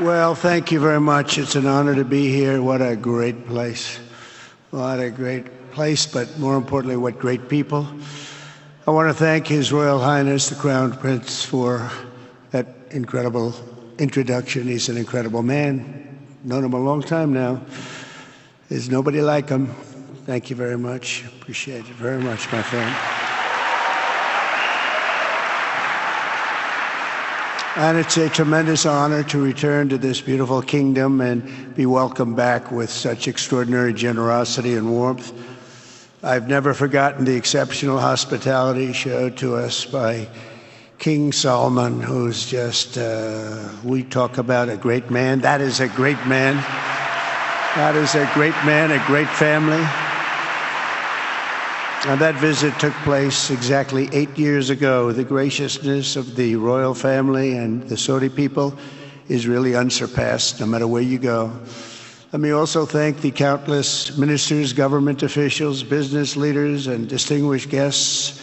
Well, thank you very much. It's an honor to be here. What a great place. What a great place, but more importantly, what great people. I want to thank His Royal Highness, the Crown Prince, for that incredible introduction. He's an incredible man. Known him a long time now. There's nobody like him. Thank you very much. Appreciate it very much, my friend. And it's a tremendous honor to return to this beautiful kingdom and be welcomed back with such extraordinary generosity and warmth. I've never forgotten the exceptional hospitality showed to us by King Solomon, who's just, we talk about a great man. That is a great man. That is a great man, a great family. And that visit took place exactly 8 years ago. The graciousness of the royal family and the Saudi people is really unsurpassed, no matter where you go. Let me also thank the countless ministers, government officials, business leaders, and distinguished guests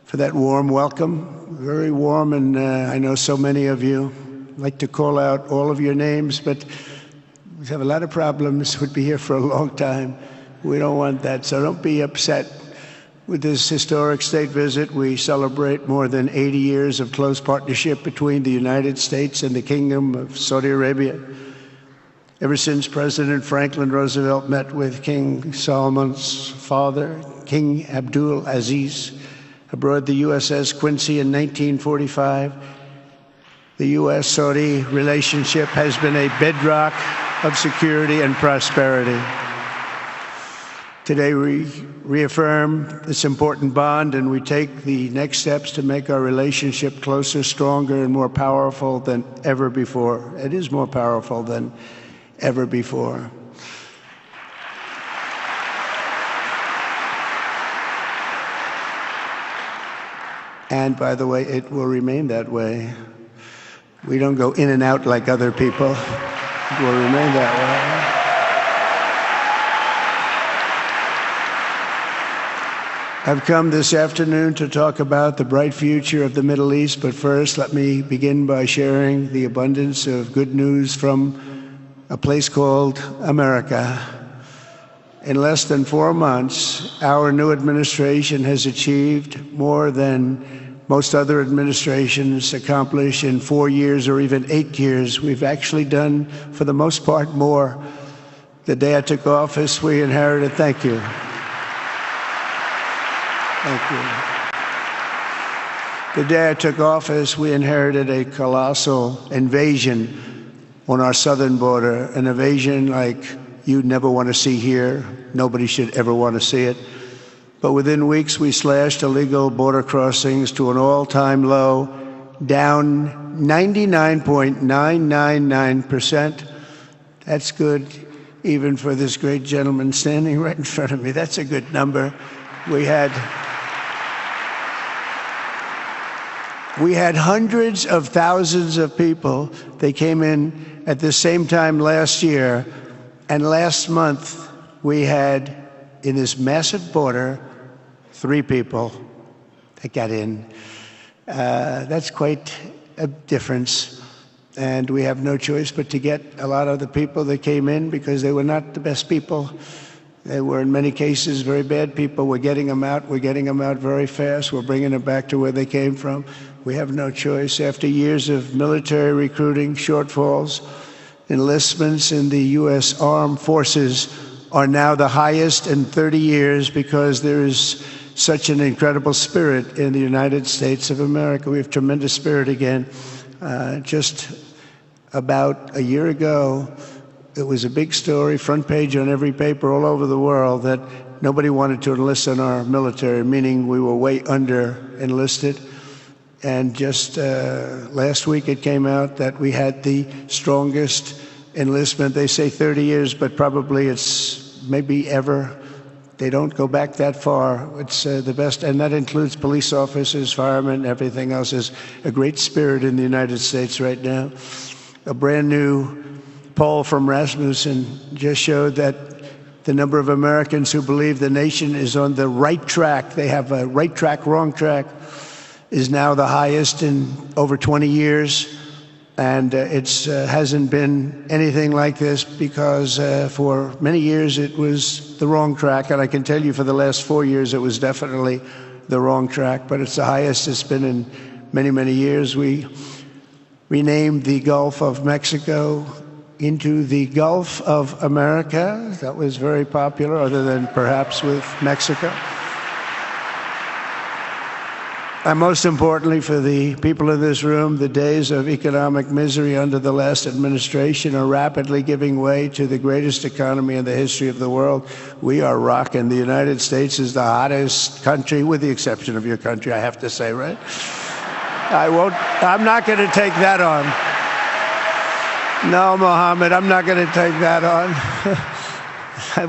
for that warm welcome. Very warm, and I know so many of you. I'd like to call out all of your names, but we have a lot of problems. We'd be here for a long time. We don't want that, so don't be upset. With this historic state visit, we celebrate more than 80 years of close partnership between the United States and the Kingdom of Saudi Arabia. Ever since President Franklin Roosevelt met with King Solomon's father, King Abdul Aziz, aboard the USS Quincy in 1945, the U.S.-Saudi relationship has been a bedrock of security and prosperity. Today we reaffirm this important bond, and we take the next steps to make our relationship closer, stronger, and more powerful than ever before. It is more powerful than ever before. And by the way, it will remain that way. We don't go in and out like other people. It will remain that way. I've come this afternoon to talk about the bright future of the Middle East, but first let me begin by sharing the abundance of good news from a place called America. In less than 4 months, our new administration has achieved more than most other administrations accomplish in 4 years or even 8 years. We've actually done, for the most part, more. The day I took office, we inherited, thank you. Thank you. The day I took office, we inherited a colossal invasion on our southern border, an invasion like you'd never want to see here. Nobody should ever want to see it. But within weeks, we slashed illegal border crossings to an all-time low, down 99.999%. That's good, even for this great gentleman standing right in front of me. That's a good number. We had hundreds of thousands of people. They came in at the same time last year, and last month we had, in this massive border, 3 people that got in. That's quite a difference, and we have no choice but to get a lot of the people that came in because they were not the best people. They were, in many cases, very bad people. We're getting them out. We're getting them out very fast. We're bringing them back to where they came from. We have no choice. After years of military recruiting shortfalls, enlistments in the U.S. Armed Forces are now the highest in 30 years because there is such an incredible spirit in the United States of America. We have tremendous spirit again. Just about a year ago, it was a big story, front page on every paper all over the world, that nobody wanted to enlist in our military, meaning we were way under enlisted. And just last week it came out that we had the strongest enlistment. They say 30 years, but probably it's maybe ever. They don't go back that far. It's the best, and that includes police officers, firemen, everything else. Is a great spirit in the United States right now. A brand new poll from Rasmussen just showed that the number of Americans who believe the nation is on the right track, they have a right track, wrong track, is now the highest in over 20 years. And it hasn't been anything like this because for many years it was the wrong track. And I can tell you for the last 4 years it was definitely the wrong track. But it's the highest it's been in many, many years. We renamed the Gulf of Mexico into the Gulf of America. That was very popular, other than perhaps with Mexico. And most importantly, for the people in this room, the days of economic misery under the last administration are rapidly giving way to the greatest economy in the history of the world. We are rocking. The United States is the hottest country, with the exception of your country, I have to say, right? I'm not going to take that on. No, Mohammed, I'm not going to take that on.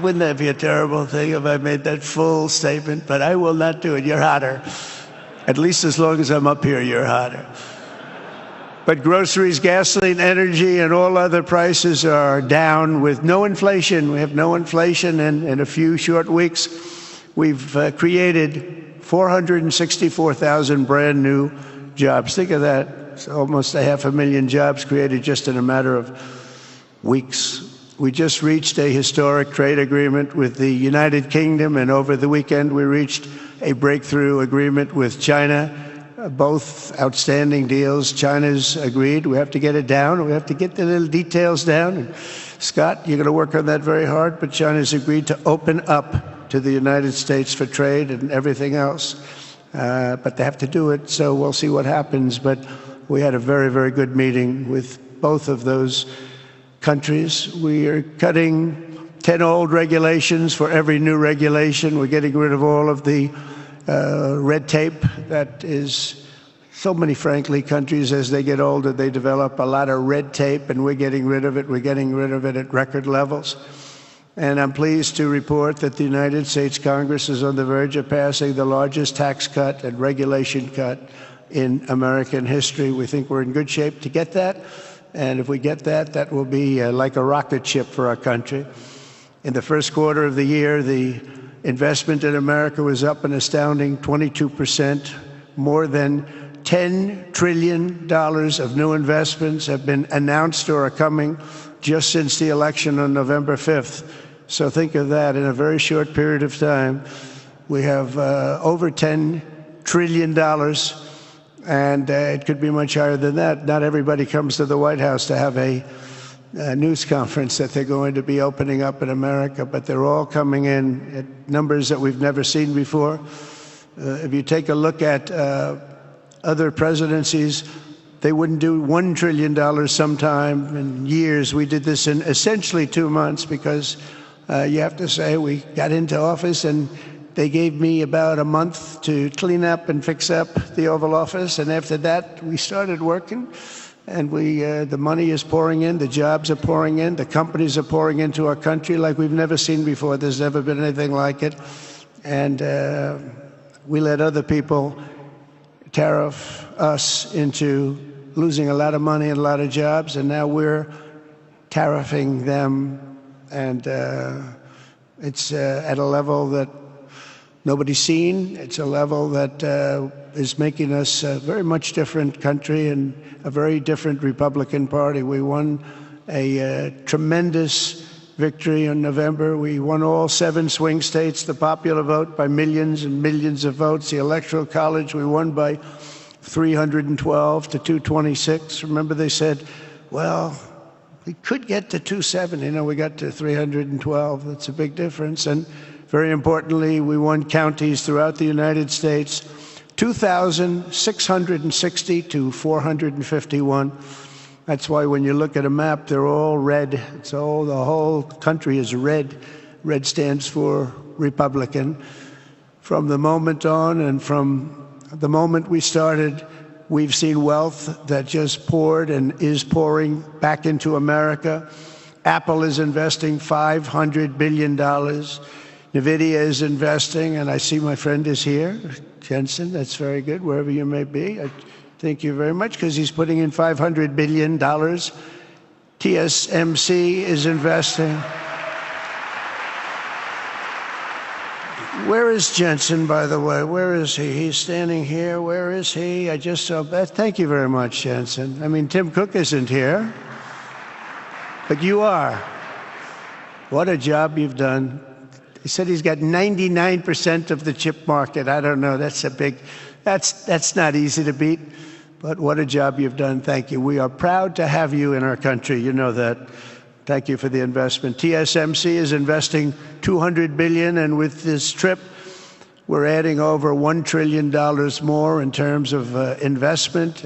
Wouldn't that be a terrible thing if I made that full statement? But I will not do it. You're hotter. At least as long as I'm up here, you're hotter. But groceries, gasoline, energy, and all other prices are down with no inflation. We have no inflation, and in a few short weeks, we've created 464,000 brand new jobs. Think of that. It's almost 500,000 jobs created just in a matter of weeks. We just reached a historic trade agreement with the United Kingdom, and over the weekend we reached a breakthrough agreement with China. Both outstanding deals. China's agreed. We have to get it down. We have to get the little details down. And Scott, you're going to work on that very hard, but China's agreed to open up to the United States for trade and everything else. But they have to do it, so we'll see what happens. But we had a very, very good meeting with both of those countries. We are cutting 10 old regulations for every new regulation. We're getting rid of all of the red tape that is so many, frankly, countries, as they get older, they develop a lot of red tape, and we're getting rid of it. We're getting rid of it at record levels. And I'm pleased to report that the United States Congress is on the verge of passing the largest tax cut and regulation cut in American history. We think we're in good shape to get that. And if we get that, that will be like a rocket ship for our country. In the first quarter of the year, the investment in America was up an astounding 22%. More than $10 trillion of new investments have been announced or are coming just since the election on November 5th. So think of that. In a very short period of time, we have over $10 trillion, and it could be much higher than that. Not everybody comes to the White House to have a news conference that they're going to be opening up in America, but they're all coming in at numbers that we've never seen before. If you take a look at other presidencies, they wouldn't do $1 trillion sometime in years. We did this in essentially 2 months because you have to say we got into office and they gave me about a month to clean up and fix up the Oval Office, and after that we started working. And the money is pouring in, the jobs are pouring in, the companies are pouring into our country like we've never seen before. There's never been anything like it. And we let other people tariff us into losing a lot of money and a lot of jobs, and now we're tariffing them. And it's at a level that nobody's seen. It's a level that is making us a very much different country and a very different Republican Party. We won a tremendous victory in November. We won all 7 swing states, the popular vote by millions and millions of votes. The Electoral College we won by 312 to 226. Remember they said, well, we could get to 270. No, we got to 312. That's a big difference. And very importantly, we won counties throughout the United States, 2,660 to 451. That's why when you look at a map, they're all red. The whole country is red. Red stands for Republican. From the moment on and from the moment we started, we've seen wealth that just poured and is pouring back into America. Apple is investing $500 billion. NVIDIA is investing, and I see my friend is here, Jensen. That's very good, wherever you may be. I thank you very much, because he's putting in $500 billion. TSMC is investing. Where is Jensen, by the way? Where is he? He's standing here. Where is he? I just saw Beth. Thank you very much, Jensen. I mean, Tim Cook isn't here, but you are. What a job you've done. He said he's got 99% of the chip market. I don't know. That's a big, that's not easy to beat, but what a job you've done. Thank you. We are proud to have you in our country. You know that. Thank you for the investment. TSMC is investing $200 billion, and with this trip, we're adding over $1 trillion more in terms of investment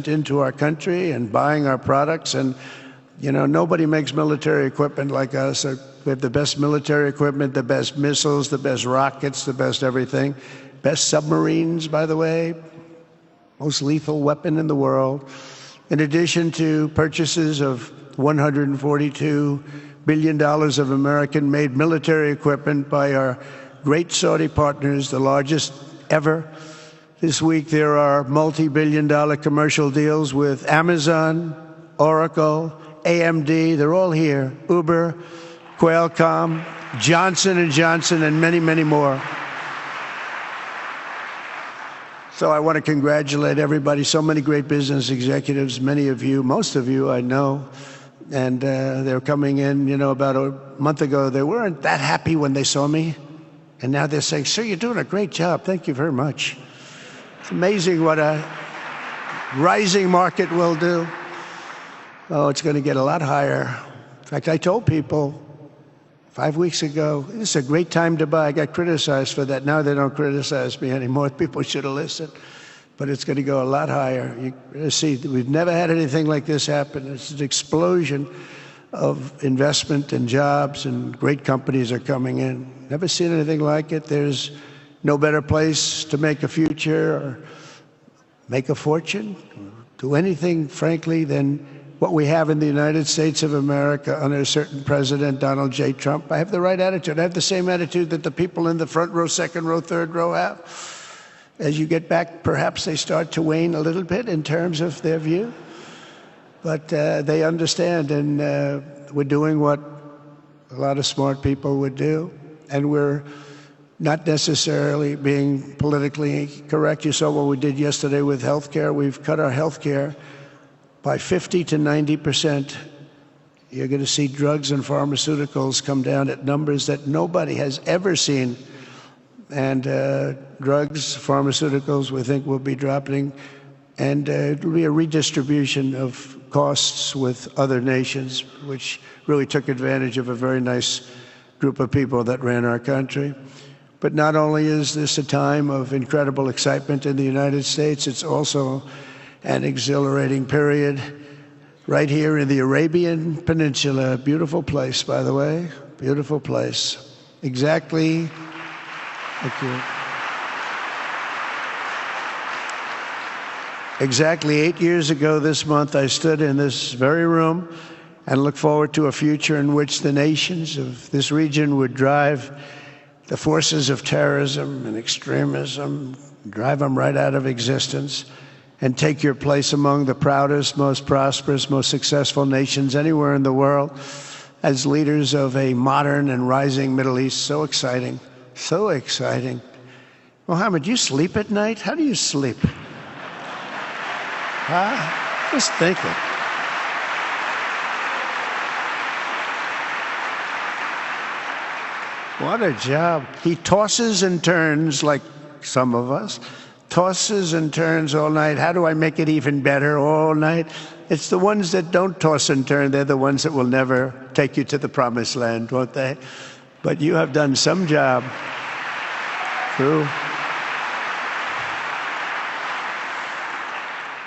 into our country and buying our products. And, you know, nobody makes military equipment like us. We have the best military equipment, the best missiles, the best rockets, the best everything. Best submarines, by the way. Most lethal weapon in the world. In addition to purchases of $142 billion of American-made military equipment by our great Saudi partners, the largest ever. This week there are multi-billion-dollar commercial deals with Amazon, Oracle, AMD, they're all here, Uber, Qualcomm, Johnson & Johnson, and many, many more. So I want to congratulate everybody, so many great business executives, many of you, most of you I know. And they're coming in, you know, about a month ago. They weren't that happy when they saw me. And now they're saying, sir, you're doing a great job. Thank you very much. It's amazing what a rising market will do. Oh, it's going to get a lot higher. In fact, I told people 5 weeks ago, this is a great time to buy. I got criticized for that. Now they don't criticize me anymore. People should have listened. But it's going to go a lot higher. You see, we've never had anything like this happen. It's an explosion of investment and jobs, and great companies are coming in. Never seen anything like it. There's no better place to make a future or make a fortune, do anything, frankly, than what we have in the United States of America under a certain president, Donald J. Trump. I have the right attitude. I have the same attitude that the people in the front row, second row, third row have. As you get back, perhaps they start to wane a little bit in terms of their view. But they understand, and we're doing what a lot of smart people would do. And we're not necessarily being politically correct. You saw what we did yesterday with health care. We've cut our health care by 50 to 90%. You're going to see drugs and pharmaceuticals come down at numbers that nobody has ever seen. And drugs, pharmaceuticals, we think will be dropping. And it'll be a redistribution of costs with other nations, which really took advantage of a very nice group of people that ran our country. But not only is this a time of incredible excitement in the United States, it's also an exhilarating period right here in the Arabian Peninsula. Beautiful place, by the way, beautiful place. Exactly. Thank you. Exactly 8 years ago this month, I stood in this very room and looked forward to a future in which the nations of this region would drive the forces of terrorism and extremism, drive them right out of existence, and take your place among the proudest, most prosperous, most successful nations anywhere in the world as leaders of a modern and rising Middle East. So exciting. So exciting. Mohammed, do you sleep at night? How do you sleep? Huh? Just thinking. What a job. He tosses and turns like some of us. Tosses and turns all night. How do I make it even better all night? It's the ones that don't toss and turn. They're the ones that will never take you to the promised land, won't they? But you have done some job. True.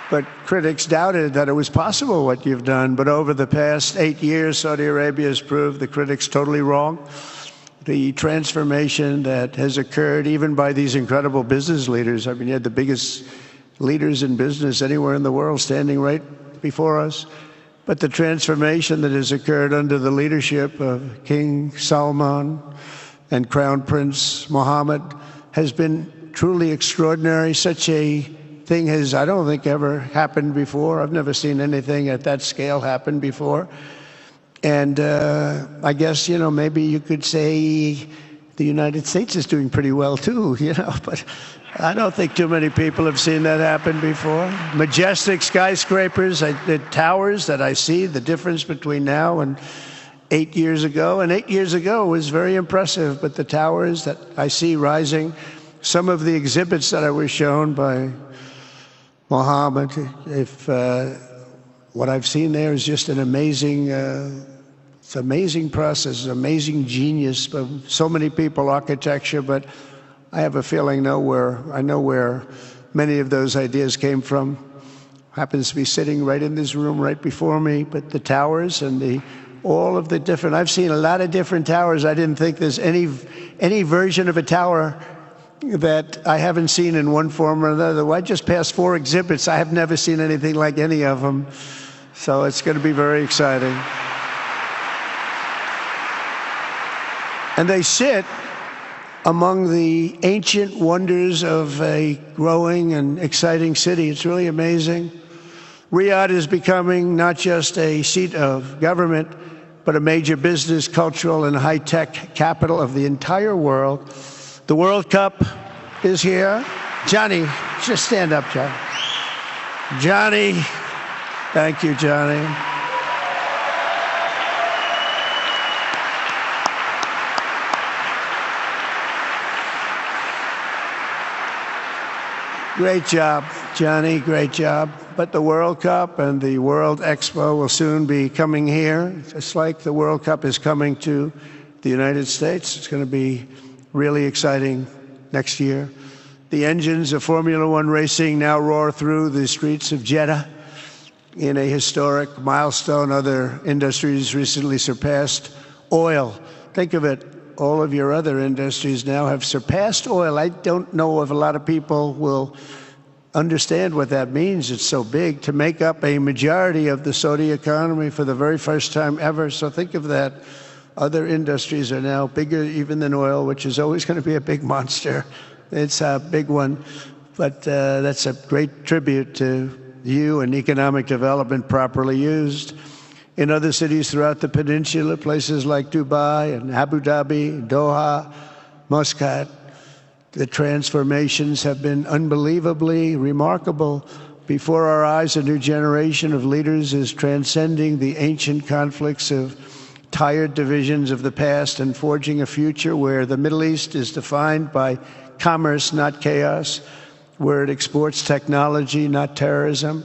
But critics doubted that it was possible what you've done. But over the past 8 years, Saudi Arabia has proved the critics totally wrong. The transformation that has occurred even by these incredible business leaders. I mean, you had the biggest leaders in business anywhere in the world standing right before us. But the transformation that has occurred under the leadership of King Salman and Crown Prince Mohammed has been truly extraordinary. Such a thing has, I don't think, ever happened before. I've never seen anything at that scale happen before. And I guess, you know, maybe you could say the United States is doing pretty well too, but I don't think too many people have seen that happen before. Majestic skyscrapers, the towers that I see, the difference between now and 8 years ago. And 8 years ago was very impressive, but the towers that I see rising, some of the exhibits that I was shown by Mohammed, what I've seen there is just an amazing, it's an amazing process, amazing genius of so many people, architecture, but I have a feeling I know where many of those ideas came from. Happens to be sitting right in this room right before me, but the towers and all of the different, I've seen a lot of different towers. I didn't think there's any version of a tower that I haven't seen in one form or another. Well, I just passed 4 exhibits. I have never seen anything like any of them. So it's going to be very exciting. And they sit among the ancient wonders of a growing and exciting city. It's really amazing. Riyadh is becoming not just a seat of government, but a major business, cultural, and high-tech capital of the entire world. The World Cup is here. Johnny, just stand up, Johnny. Johnny, thank you, Johnny. Great job, Johnny, great job. But the World Cup and the World Expo will soon be coming here, just like the World Cup is coming to the United States. It's going to be really exciting next year. The engines of Formula One racing now roar through the streets of Jeddah in a historic milestone. Other industries recently surpassed oil. Think of it. All of your other industries now have surpassed oil. I don't know if a lot of people will understand what that means. It's so big to make up a majority of the Saudi economy for the very first time ever. So think of that. Other industries are now bigger even than oil, which is always going to be a big monster. It's a big one. But that's a great tribute to you and economic development properly used. In other cities throughout the peninsula, places like Dubai and Abu Dhabi, Doha, Muscat, the transformations have been unbelievably remarkable. Before our eyes, a new generation of leaders is transcending the ancient conflicts of tired divisions of the past and forging a future where the Middle East is defined by commerce, not chaos, where it exports technology, not terrorism,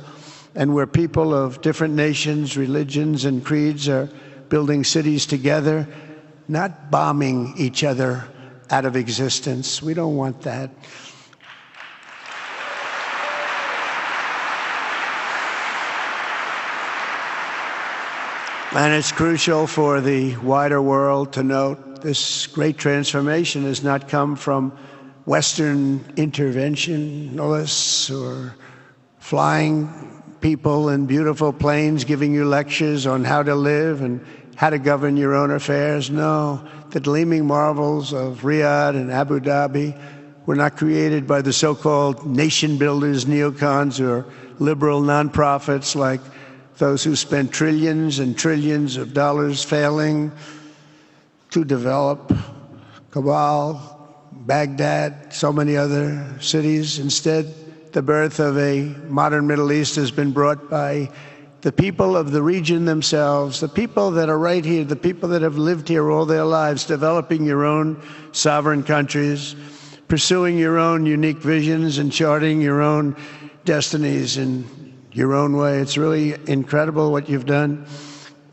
and where people of different nations, religions, and creeds are building cities together, not bombing each other out of existence. We don't want that. And it's crucial for the wider world to note this great transformation has not come from Western interventionists or flying people in beautiful planes giving you lectures on how to live and how to govern your own affairs. No, the gleaming marvels of Riyadh and Abu Dhabi were not created by the so-called nation builders, neocons, or liberal nonprofits like those who spent trillions and trillions of dollars failing to develop Kabul, Baghdad, so many other cities. Instead, the birth of a modern Middle East has been brought by the people of the region themselves, the people that are right here, the people that have lived here all their lives, developing your own sovereign countries, pursuing your own unique visions and charting your own destinies in your own way. It's really incredible what you've done.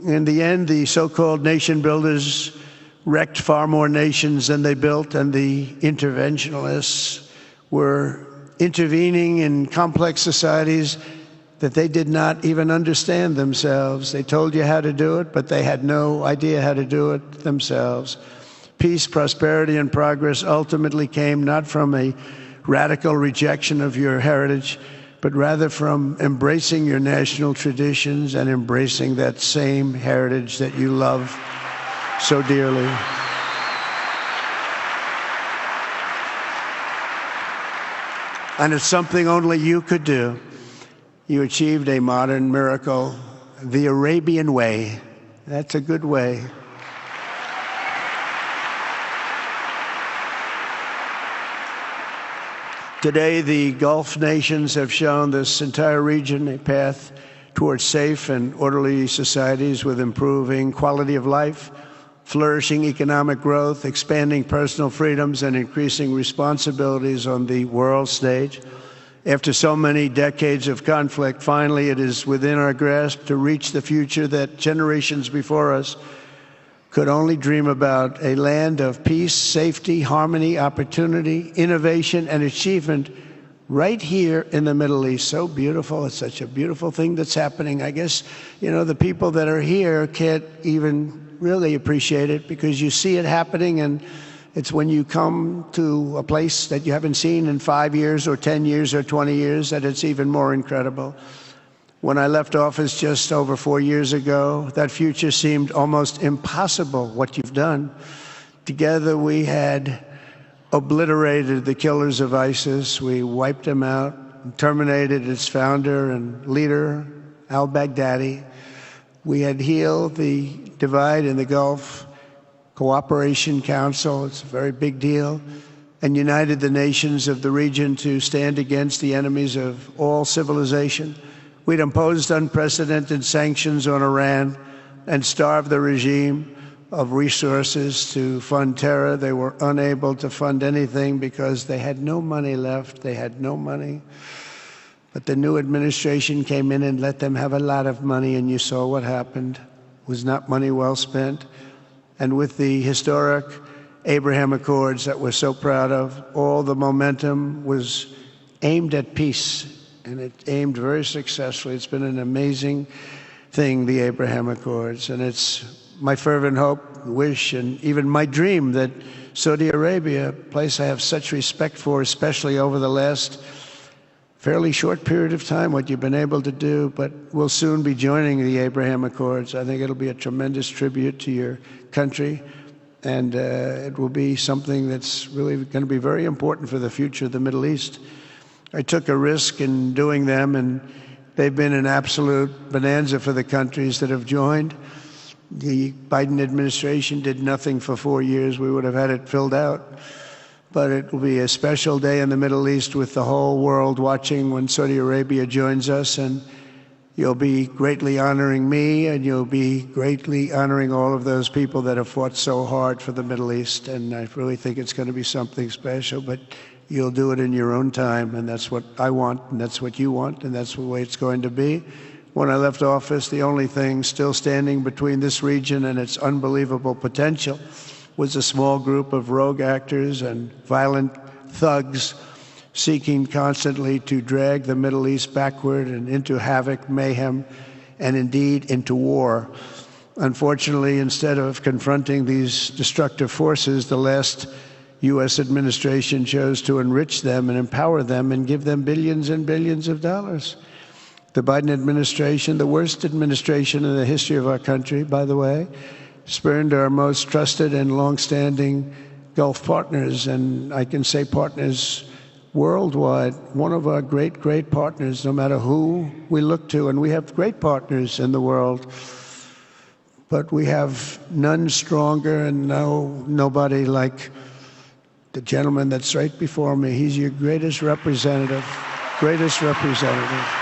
In the end, the so-called nation builders wrecked far more nations than they built, and the interventionists were intervening in complex societies that they did not even understand themselves. They told you how to do it, but they had no idea how to do it themselves. Peace, prosperity, and progress ultimately came not from a radical rejection of your heritage, but rather from embracing your national traditions and embracing that same heritage that you love so dearly. And it's something only you could do. You achieved a modern miracle, the Arabian way. That's a good way. Today, the Gulf nations have shown this entire region a path towards safe and orderly societies with improving quality of life, flourishing economic growth, expanding personal freedoms, and increasing responsibilities on the world stage. After so many decades of conflict, finally it is within our grasp to reach the future that generations before us could only dream about, a land of peace, safety, harmony, opportunity, innovation, and achievement right here in the Middle East. So beautiful. It's such a beautiful thing that's happening. I guess, the people that are here can't even really appreciate it because you see it happening, and it's when you come to a place that you haven't seen in 5 years or 10 years or 20 years that it's even more incredible. When I left office just over 4 years ago, that future seemed almost impossible, what you've done. Together we had obliterated the killers of ISIS. We wiped them out, terminated its founder and leader, al-Baghdadi. We had healed the divide in the Gulf Cooperation Council, it's a very big deal, and united the nations of the region to stand against the enemies of all civilization. We'd imposed unprecedented sanctions on Iran and starved the regime of resources to fund terror. They were unable to fund anything because they had no money left. They had no money. But the new administration came in and let them have a lot of money, and you saw what happened. It was not money well spent. And with the historic Abraham Accords that we're so proud of, all the momentum was aimed at peace, and it aimed very successfully. It's been an amazing thing, the Abraham Accords, and it's my fervent hope, wish, and even my dream that Saudi Arabia, a place I have such respect for, especially over the last fairly short period of time, what you've been able to do, but we'll soon be joining the Abraham Accords. I think it'll be a tremendous tribute to your country, and it will be something that's really going to be very important for the future of the Middle East. I took a risk in doing them, and they've been an absolute bonanza for the countries that have joined. The Biden administration did nothing for 4 years. We would have had it filled out. But it will be a special day in the Middle East with the whole world watching when Saudi Arabia joins us, and you'll be greatly honoring me, and you'll be greatly honoring all of those people that have fought so hard for the Middle East, and I really think it's going to be something special, but you'll do it in your own time, and that's what I want, and that's what you want, and that's the way it's going to be. When I left office, the only thing still standing between this region and its unbelievable potential was a small group of rogue actors and violent thugs seeking constantly to drag the Middle East backward and into havoc, mayhem, and indeed into war. Unfortunately, instead of confronting these destructive forces, the last U.S. administration chose to enrich them and empower them and give them billions and billions of dollars. The Biden administration, the worst administration in the history of our country, by the way, spurned our most trusted and long-standing Gulf partners, and I can say partners worldwide, one of our great, great partners, no matter who we look to, and we have great partners in the world, but we have none stronger and nobody like the gentleman that's right before me. He's your greatest representative, greatest representative.